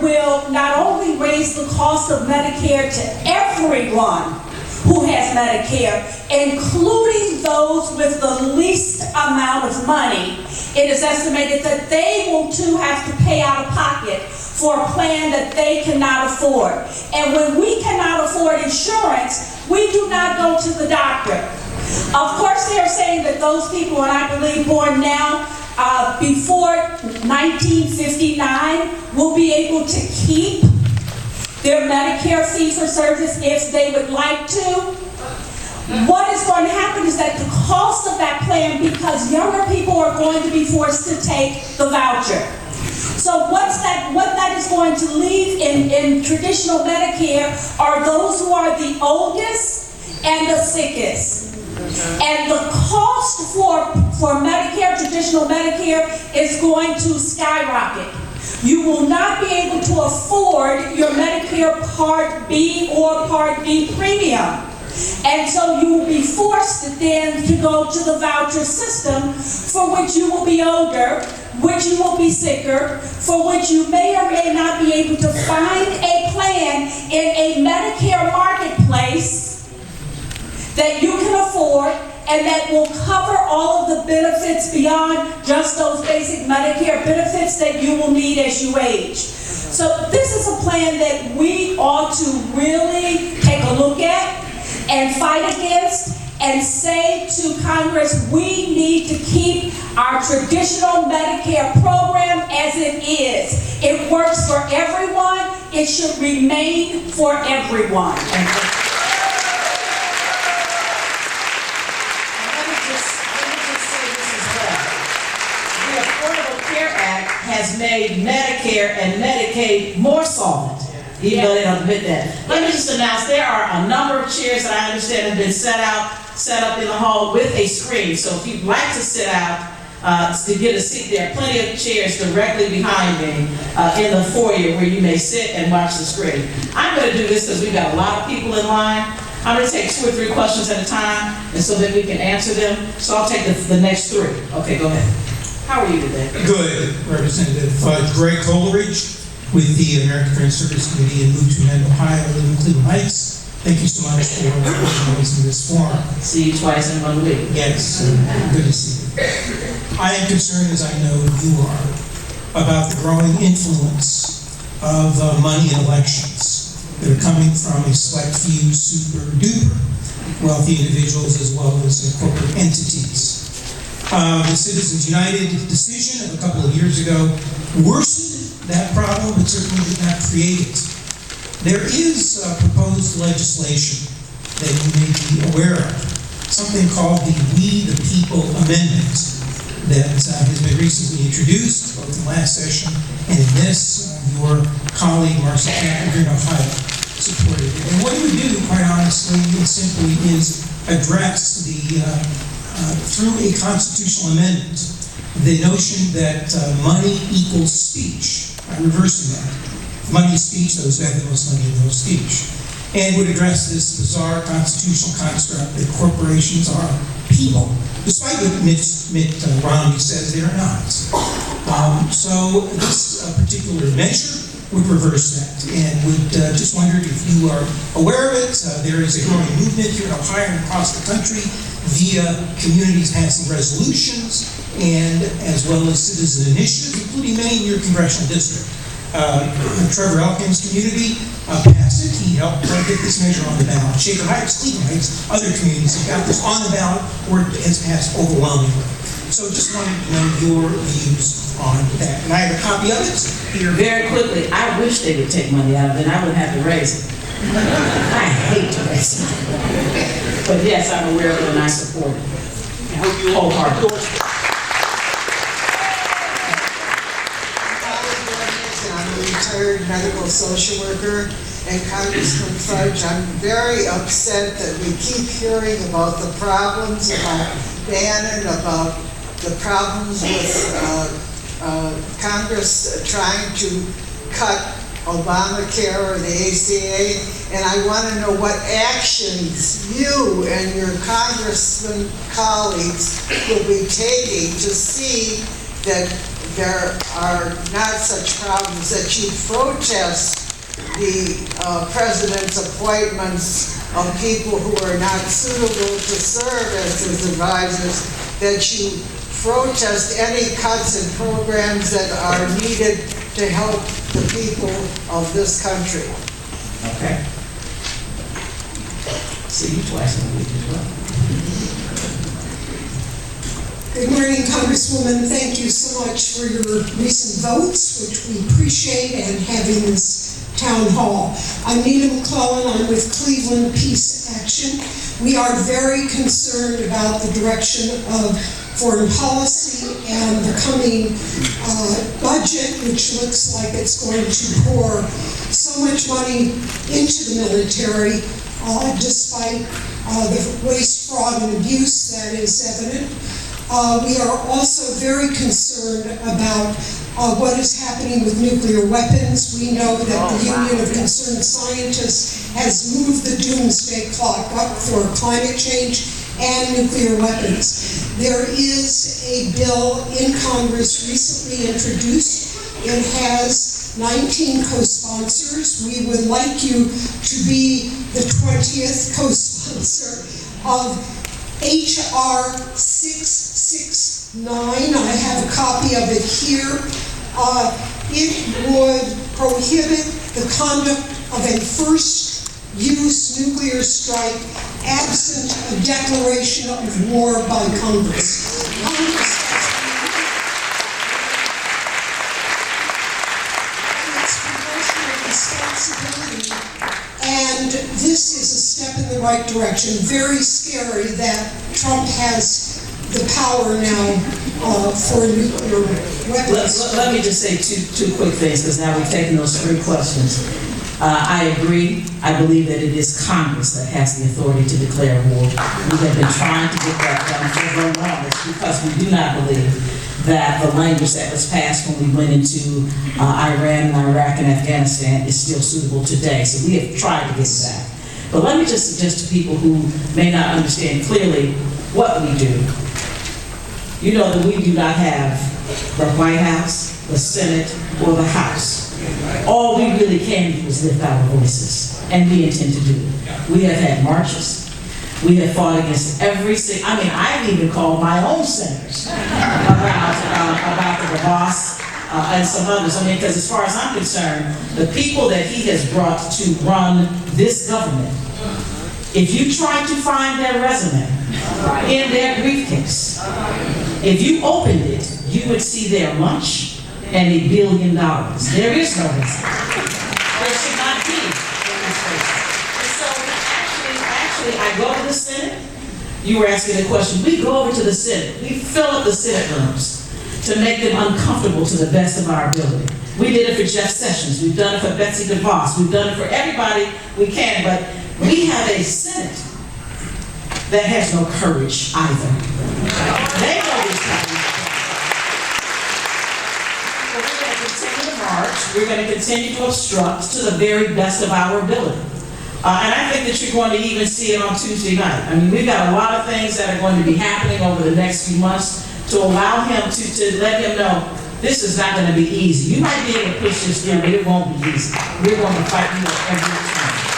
will not only raise the cost of Medicare to everyone who has Medicare, including those with the least amount of money. It is estimated that they will too have to pay out of pocket for a plan that they cannot afford. And when we cannot afford insurance, we do not go to the doctor. Of course, they're saying that those people, and I believe born now, before 1959, will be able to keep their Medicare fee-for-service if they would like to. What is going to happen is that the cost of that plan, because younger people are going to be forced to take the voucher. So what that is going to leave in traditional Medicare are those who are the oldest and the sickest. And the cost for Medicare, traditional Medicare, is going to skyrocket. You will not be able to afford your Medicare Part B or Part D premium. And so you will be forced then to go to the voucher system, for which you will be older, which you will be sicker, for which you may or may not be able to find a plan in a Medicare marketplace that you can afford and that will cover all of the benefits beyond just those basic Medicare benefits that you will need as you age. So this is a plan that we ought to really take a look at and fight against and say to Congress, we need to keep our traditional Medicare program as it is. It works for everyone. It should remain for everyone. Has made Medicare and Medicaid more solvent, even though they don't admit that. Let me just announce there are a number of chairs that I understand have been set up in the hall with a screen. So if you'd like to sit out to get a seat, there are plenty of chairs directly behind me in the foyer where you may sit and watch the screen. I'm going to do this because we've got a lot of people in line. I'm going to take 2 or 3 questions at a time, and so that we can answer them. So I'll take the next 3. Okay, go ahead. How are you today? Good, Representative Fudge. Greg Coleridge with the American Friends Service Committee in Newton, Ohio, live in Cleveland Heights. Thank you so much for organizing this forum. See you twice in 1 week. Yes, good to see you. I am concerned, as I know you are, about the growing influence of money in elections that are coming from a select few super duper wealthy individuals as well as corporate entities. The Citizens United decision of a couple of years ago worsened that problem, but certainly did not create it. There is proposed legislation that you may be aware of, something called the We the People Amendment that has been recently introduced, both in last session and in this. Your colleague, Marcia Campbell, here in Ohio, supported it. And what it would do, quite honestly and simply, is address the through a constitutional amendment, the notion that money equals speech, by reversing that. Money is speech, those who have the most money have the most speech. And would address this bizarre constitutional construct that corporations are people, despite what Mitt Romney says they are not. So this particular measure would reverse that, and would just wondered if you are aware of it. There is a growing movement here in Ohio and across the country via communities passing resolutions and as well as citizen initiatives, including many in your congressional district. Trevor Elkin's community passed it. He helped get this measure on the ballot. Shaker Heights, Cleveland Heights, other communities have got this on the ballot or it has passed overwhelmingly. So just wanted to know your views on that. And I have a copy of it here. Very quickly, I wish they would take money out of it. I wouldn't have to raise it. I hate to raise it. But yes, I'm aware of it and I support it. I hope you wholeheartedly. I'm a retired medical social worker, and Congresswoman Fudge, I'm very upset that we keep hearing about the problems about Bannon, about the problems with Congress trying to cut Obamacare or the ACA, and I want to know what actions you and your congressman colleagues will be taking to see that there are not such problems, that you protest the president's appointments of people who are not suitable to serve as his advisors, that you protest any cuts in programs that are needed to help the people of this country. Okay. See you twice in a week as well. Good morning, Congresswoman. Thank you so much for your recent votes, which we appreciate, and having this town hall. I'm Nina McClellan. I'm with Cleveland Peace Action. We are very concerned about the direction of foreign policy and the coming budget, which looks like it's going to pour so much money into the military, despite the waste, fraud, and abuse that is evident. We are also very concerned about what is happening with nuclear weapons. We know that the Union of Concerned Scientists has moved the doomsday clock up for climate change and nuclear weapons. There is a bill in Congress recently introduced. It has 19 co-sponsors. We would like you to be the 20th co-sponsor of H.R. 669. I have a copy of it here. It would prohibit the conduct of a first-use nuclear strike absent a declaration of war by Congress. Congress has responsibility, and this is a step in the right direction. Very scary that Trump has the power now for nuclear weapons. Let me just say two quick things, because now we've taken those 3 questions. I agree. I believe that it is Congress that has the authority to declare war. We have been trying to get that done for the longest because we do not believe that the language that was passed when we went into Iran and Iraq and Afghanistan is still suitable today. So we have tried to get it back. But let me just suggest to people who may not understand clearly what we do. You know that we do not have the White House, the Senate, or the House. All we really can do is lift our voices, and we intend to do it. We have had marches. We have fought against every single, I've even called my own senators about the DeVos and some others. Because as far as I'm concerned, the people that he has brought to run this government, if you try to find their resume in their briefcase, if you opened it, you would see their lunch and $1 billion. There is no resume. There should not be in this place. And so actually, I go to the Senate. You were asking a question. We go over to the Senate. We fill up the Senate rooms to make them uncomfortable to the best of our ability. We did it for Jeff Sessions. We've done it for Betsy DeVos. We've done it for everybody we can, but we have a Senate that has no courage either. They know this happening. So we're going to continue to march. We're going to continue to obstruct to the very best of our ability. And I think that you're going to even see it on Tuesday night. We've got a lot of things that are going to be happening over the next few months to allow him to let him know this is not going to be easy. You might be able to push this through, but it won't be easy. We're going to fight you at every turn.